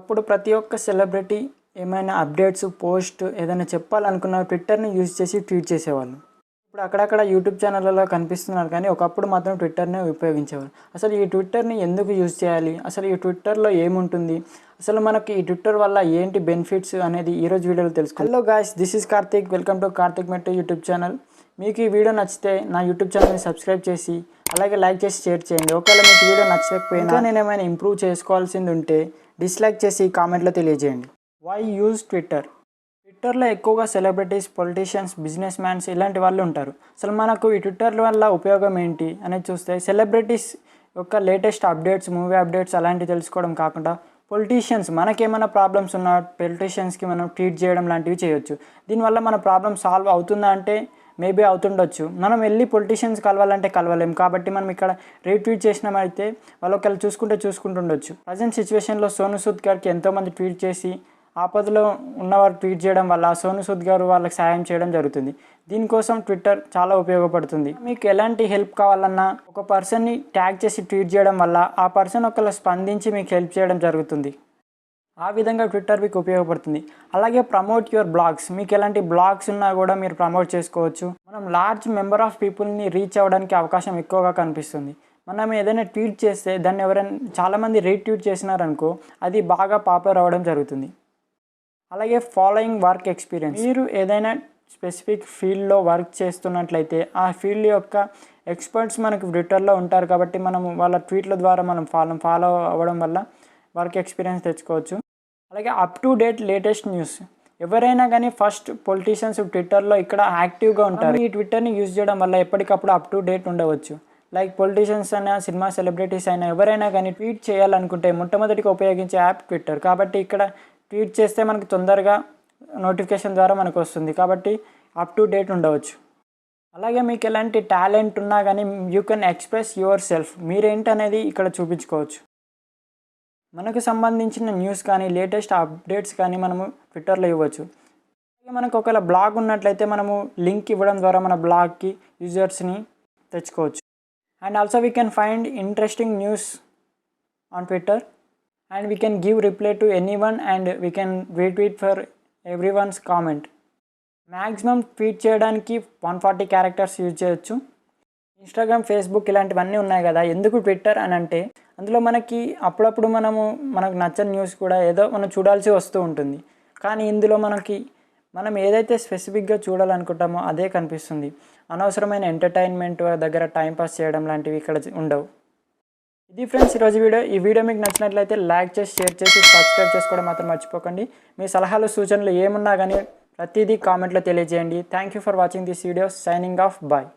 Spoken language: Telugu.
ఒకప్పుడు ప్రతి ఒక్క సెలబ్రిటీ ఏమైనా అప్డేట్స్ పోస్ట్ ఏదైనా చెప్పాలనుకున్న ట్విట్టర్ని యూజ్ చేసి ట్వీట్ చేసేవాళ్ళు. ఇప్పుడు అక్కడక్కడ యూట్యూబ్ ఛానళ్ళలో కనిపిస్తున్నారు, కానీ ఒకప్పుడు మాత్రం ట్విట్టర్నే ఉపయోగించేవారు. అసలు ఈ ట్విట్టర్ని ఎందుకు యూజ్ చేయాలి, అసలు ఈ ట్విట్టర్లో ఏముంటుంది, అసలు మనకి ఈ ట్విట్టర్ వల్ల ఏంటి బెనిఫిట్స్ అనేది ఈరోజు వీడియోలో తెలుసుకుందాం. Hello guys, this is Karthik. Welcome to Karthik మెట్టు యూట్యూబ్ ఛానల్. మీకు ఈ వీడియో నచ్చితే నా యూట్యూబ్ ఛానల్ని సబ్స్క్రైబ్ చేసి అలాగే లైక్ చేసి షేర్ చేయండి. ఒకవేళ మీకు వీడియో నచ్చకపోయినా నేను ఏమైనా ఇంప్రూవ్ చేసుకోవాల్సింది ఉంటే డిస్లైక్ చేసి కామెంట్లో తెలియజేయండి. Why use Twitter? ట్విట్టర్లో ఎక్కువగా సెలబ్రిటీస్, పొలిటీషియన్స్, బిజినెస్ మ్యాన్స్ ఇలాంటి వాళ్ళు ఉంటారు. అసలు మనకు ఈ ట్విట్టర్ వల్ల ఉపయోగం ఏంటి అనేది చూస్తే, సెలబ్రిటీస్ యొక్క లేటెస్ట్ అప్డేట్స్, మూవీ అప్డేట్స్ అలాంటివి తెలుసుకోవడం కాకుండా, పొలిటీషియన్స్ మనకేమైనా ప్రాబ్లమ్స్ ఉన్న పొలిటీషియన్స్కి మనం ట్వీట్ చేయడం లాంటివి చేయొచ్చు. దీనివల్ల మన ప్రాబ్లమ్ సాల్వ్ అవుతుందా అంటే మేబీ అవుతుండొచ్చు. మనం వెళ్ళి పొలిటీషియన్స్ కలవాలంటే కలవలేం. కాబట్టి మనం ఇక్కడ రీట్వీట్ చేసినామైతే వాళ్ళు ఒకవేళ చూసుకుంటుండొచ్చు. ప్రజెంట్ సిచ్యువేషన్లో సోను సూద్ గారికి ఎంతోమంది ట్వీట్ చేసి ఆపదలో ఉన్నవారు ట్వీట్ చేయడం వల్ల సోను సూద్ గారు వాళ్ళకి సాయం చేయడం జరుగుతుంది. దీనికోసం ట్విట్టర్ చాలా ఉపయోగపడుతుంది. మీకు ఎలాంటి హెల్ప్ కావాలన్నా ఒక పర్సన్ని ట్యాగ్ చేసి ట్వీట్ చేయడం వల్ల ఆ పర్సన్ ఒకవేళ స్పందించి మీకు హెల్ప్ చేయడం జరుగుతుంది. ఆ విధంగా ట్విట్టర్ మీకు ఉపయోగపడుతుంది. అలాగే ప్రమోట్ యువర్ బ్లాగ్స్. మీకు ఎలాంటి బ్లాగ్స్ ఉన్నా కూడా మీరు ప్రమోట్ చేసుకోవచ్చు. మనం లార్జ్ మెంబర్ ఆఫ్ పీపుల్ని రీచ్ అవ్వడానికి అవకాశం ఎక్కువగా కనిపిస్తుంది. మనం ఏదైనా ట్వీట్ చేస్తే దాన్ని ఎవరైనా చాలామంది రీట్వీట్ చేసినారనుకో, అది బాగా పాపులర్ అవ్వడం జరుగుతుంది. అలాగే ఫాలోయింగ్ వర్క్ ఎక్స్పీరియన్స్. మీరు ఏదైనా స్పెసిఫిక్ ఫీల్డ్లో వర్క్ చేస్తున్నట్లయితే ఆ ఫీల్డ్ యొక్క ఎక్స్పర్ట్స్ మనకు ట్విట్టర్లో ఉంటారు. కాబట్టి మనము వాళ్ళ ట్వీట్ల ద్వారా మనం ఫాలో అవ్వడం వల్ల వర్క్ ఎక్స్పీరియన్స్ తెచ్చుకోవచ్చు. అలాగే up to date latest news. ఎవరైనా కానీ ఫస్ట్ పొలిటీషియన్స్ ట్విట్టర్లో ఇక్కడ యాక్టివ్గా ఉంటారు. ఈ ట్విట్టర్ని యూజ్ చేయడం వల్ల ఎప్పటికప్పుడు అప్ టు డేట్ ఉండవచ్చు. లైక్ పొలిటీషియన్స్ అయినా, సినిమా సెలబ్రిటీస్ అయినా, ఎవరైనా కానీ ట్వీట్ చేయాలనుకుంటే మొట్టమొదటిగా ఉపయోగించే యాప్ ట్విట్టర్. కాబట్టి ఇక్కడ ట్వీట్ చేస్తే మనకు తొందరగా నోటిఫికేషన్ ద్వారా మనకు వస్తుంది. కాబట్టి అప్ టు డేట్ ఉండవచ్చు. అలాగే మీకు ఎలాంటి టాలెంట్ ఉన్నా కానీ you can express yourself. మీరేంటనేది ఇక్కడ చూపించుకోవచ్చు. మనకు సంబంధించిన న్యూస్ కానీ, లేటెస్ట్ అప్డేట్స్ కానీ మనము ట్విట్టర్లో ఇవ్వచ్చు. మనకు ఒకవేళ బ్లాగ్ ఉన్నట్లయితే మనము లింక్ ఇవ్వడం ద్వారా మన బ్లాగ్కి యూజర్స్ని తెచ్చుకోవచ్చు. And also we can find interesting news on Twitter and we can give reply to any one and we can retweet for every once comment. Maximum tweet చేయడానికి 140 క్యారెక్టర్స్ యూజ్ చేయొచ్చు. ఇన్స్టాగ్రామ్, ఫేస్బుక్ ఇలాంటివన్నీ ఉన్నాయి కదా. ఎందుకు ట్విట్టర్ అని అంటే, అందులో అప్పుడప్పుడు మనకు నచ్చని న్యూస్ కూడా ఏదో మనం చూడాల్సి వస్తూ ఉంటుంది. కానీ ఇందులో మనం ఏదైతే స్పెసిఫిక్గా చూడాలనుకుంటామో అదే కనిపిస్తుంది. అనవసరమైన ఎంటర్టైన్మెంట్ దగ్గర టైంపాస్ చేయడం లాంటివి ఇక్కడ ఉండవు. ఇది ఫ్రెండ్స్ ఈరోజు వీడియో. ఈ వీడియో మీకు నచ్చినట్లయితే లైక్ చేసి, షేర్ చేసి, సబ్స్క్రైబ్ చేసుకోవడం మాత్రం మర్చిపోకండి. మీ సలహాలు, సూచనలు ఏమున్నా కానీ ప్రతిదీ కామెంట్లో తెలియజేయండి. Thank you for watching this video. Signing off. Bye.